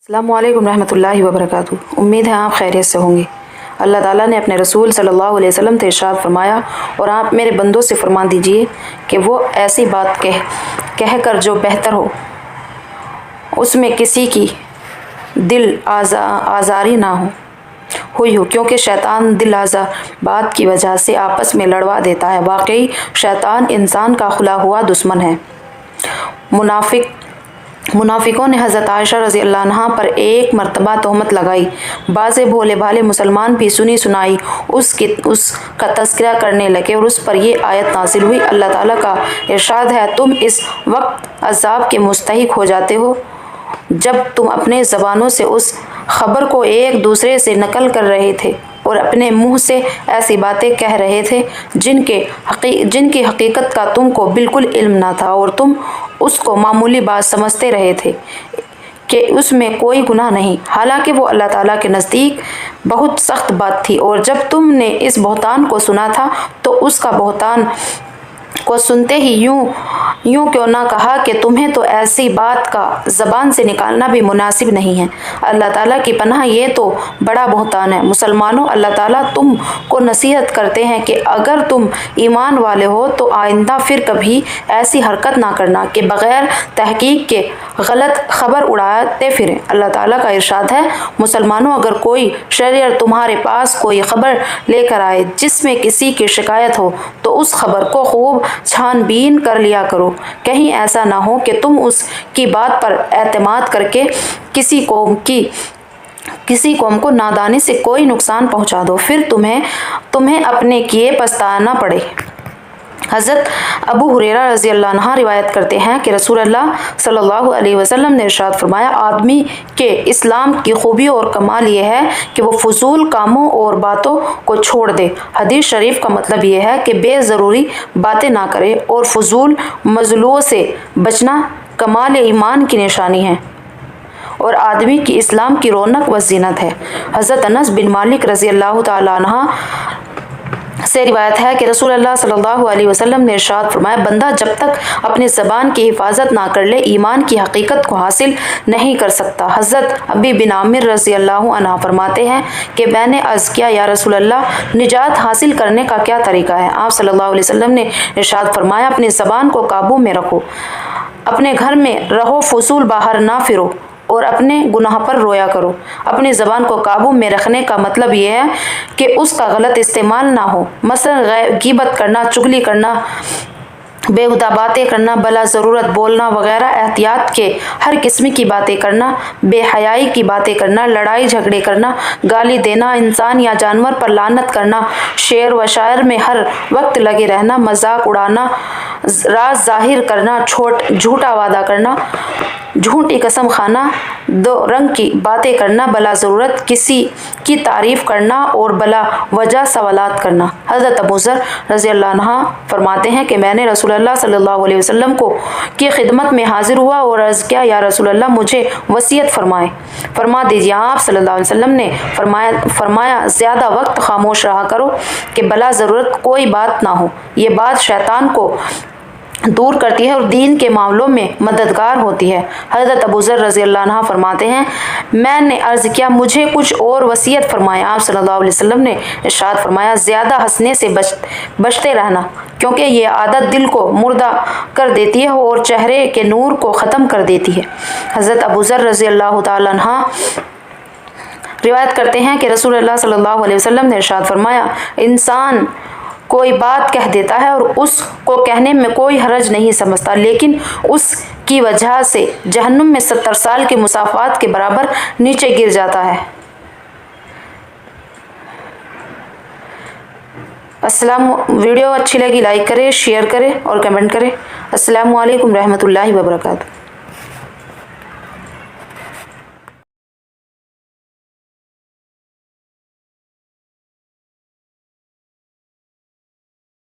अस्सलामु अलैकुम रहमतुल्लाहि व बरकातुहू। उम्मीद है आप खैरियत से होंगे। अल्लाह ताला ने अपने रसूल सल्लल्लाहु अलैहि वसल्लम से इरशाद फरमाया, और आप मेरे बंदों से फरमा दीजिए कि वो ऐसी बात कह कर जो बेहतर हो, उसमें किसी की दिल आज़ारी ना हुई हो, क्योंकि शैतान दिल आज़ा बात की वजह से आपस में लड़वा देता है। वाकई शैतान इंसान का खुला हुआ दुश्मन है। मुनाफिकों ने हज़रत आयशा रज़ी अल्लाह अन्हा पर एक मरतबा तोहमत लगाई। बाज़े भोले भाले मुसलमान भी सुनी सुनाई उसका तज़किरा करने लगे और उस पर यह आयत नाज़िल हुई। अल्लाह ताला का इरशाद है, तुम इस वक्त अज़ाब के मुस्तहिक हो जाते हो जब तुम अपने ज़बानों से उस खबर को एक दूसरे से नकल कर रहे थे और अपने मुंह से ऐसी बातें कह रहे थे जिनकी हकीकत का तुमको बिल्कुल इल्म ना था, और तुम उसको मामूली बात समझते रहे थे कि उसमें कोई गुनाह नहीं, हालांकि वो अल्लाह ताला के नज़दीक बहुत सख्त बात थी। और जब तुमने इस बहतान को सुना था तो उसका बहतान को सुनते ही यूं क्यों ना कहा कि तुम्हें तो ऐसी बात का ज़बान से निकालना भी मुनासिब नहीं है। अल्लाह ताला की पनाह, ये तो बड़ा बहतान है। मुसलमानों, अल्लाह ताला तुम को नसीहत करते हैं कि अगर तुम ईमान वाले हो तो आइंदा फिर कभी ऐसी हरकत ना करना कि बग़ैर तहकीक के गलत खबर उड़ाते फिरें। अल्लाह ताला का इरशाद है, मुसलमानों, अगर कोई शरीर तुम्हारे पास कोई खबर लेकर आए जिसमें किसी की शिकायत हो तो उस खबर को खूब छानबीन कर लिया करो। कहीं ऐसा ना हो कि तुम उसकी बात पर एतमाद करके किसी कौम को नादानी से कोई नुकसान पहुंचा दो, फिर तुम्हें अपने किए पछताना पड़े। हज़रत अबू हुरैरा रज़ी अल्लाह अन्हु रिवायत करते हैं कि रसूलुल्लाह सल्लल्लाहु अलैहि वसल्लम ने इरशाद फरमाया, आदमी के इस्लाम की खूबी और कमाल यह है कि वो फजूल कामों और बातों को छोड़ दे। हदीस शरीफ का मतलब यह है कि बेज़रूरी बातें ना करे और फजूल मजलूओं से बचना कमाल ईमान की निशानी है और आदमी की इस्लाम की रौनक व ज़ीनत है। हज़रत अनस बिन मालिक रज़ी अल्लाह तआला अन्हु से रिवायत है कि रसूलुल्लाह सल्लल्लाहु अलैहि वसल्लम ने इरशाद फरमाया, बंदा जब तक अपनी ज़बान की हिफाजत ना कर ले ईमान की हकीकत को हासिल नहीं कर सकता। हज़रत अबी बिन आमिर रज़ी अल्लाह अन्हु फरमाते हैं कि मैंने अर्ज़ किया, या रसूलल्लाह, निजात हासिल करने का क्या तरीका है? आप सल्लल्लाहु अलैहि वसल्लम ने इरशाद फरमाया, अपनी ज़बान को काबू में रखो, अपने घर में रहो, फजूल बाहर ना फिरो और अपने गुनाह पर रोया करो। अपनी ज़बान को काबू में रखने का मतलब यह है कि उसका गलत इस्तेमाल ना हो, मसलन ग़ीबत करना, चुगली करना, बेहुदा बातें करना, बला ज़रूरत बोलना वगैरह, एहतियात के हर किस्म की बातें करना, बेहयाई की बातें करना, लड़ाई झगड़े करना, गाली देना, इंसान या जानवर पर लानत करना, शेर व शायर में हर वक्त लगे रहना, मजाक उड़ाना, राज जाहिर करना, झूठा वादा करना, झूठी कसम खाना, दो रंग की बातें करना, बला ज़रूरत किसी की तारीफ़ करना और बला वजह सवालात करना। हज़रत अबू ज़र रज़ी अल्लाह अन्हु फरमाते हैं कि मैंने रसूलुल्लाह सल्लल्लाहु अलैहि वसल्लम की खिदमत में हाजिर हुआ और अर्ज़ किया, या रसूलल्लाह, मुझे वसीयत फरमा दीजिए। आप सल्लल्लाहु अलैहि वसल्लम ने फरमाया, ज़्यादा वक्त खामोश रहा करो कि बला ज़रूरत कोई बात ना हो। ये बात शैतान को दूर करती है और दीन के मामलों में मददगार होती है। हज़रत अबू ज़र रज़ी अल्लाह अन्हु फरमाते हैं, मैंने अर्ज़ किया, मुझे कुछ और वसीयत फरमाया। आप सल्लल्लाहु अलैहि वसल्लम ने इरशाद फरमाया, ज़्यादा हंसने से बचते रहना, क्योंकि ये आदत दिल को मुर्दा कर देती है और चेहरे के नूर को ख़त्म कर देती है। हज़रत अबू ज़र रज़ी अल्लाह तआला अन्हु रिवायत करते हैं कि रसूलुल्लाह सल्लल्लाहु अलैहि वसल्लम ने इरशाद फरमाया, इंसान कोई बात कह देता है और उसको कहने में कोई हरज नहीं समझता, लेकिन उसकी वजह से जहन्नुम में 70 साल के मुसाफात के बराबर नीचे गिर जाता है। वीडियो अच्छी लगी लाइक करें, शेयर करें और कमेंट करें। अस्सलामु अलैकुम रहमतुल्लाहि व बरकातुहू।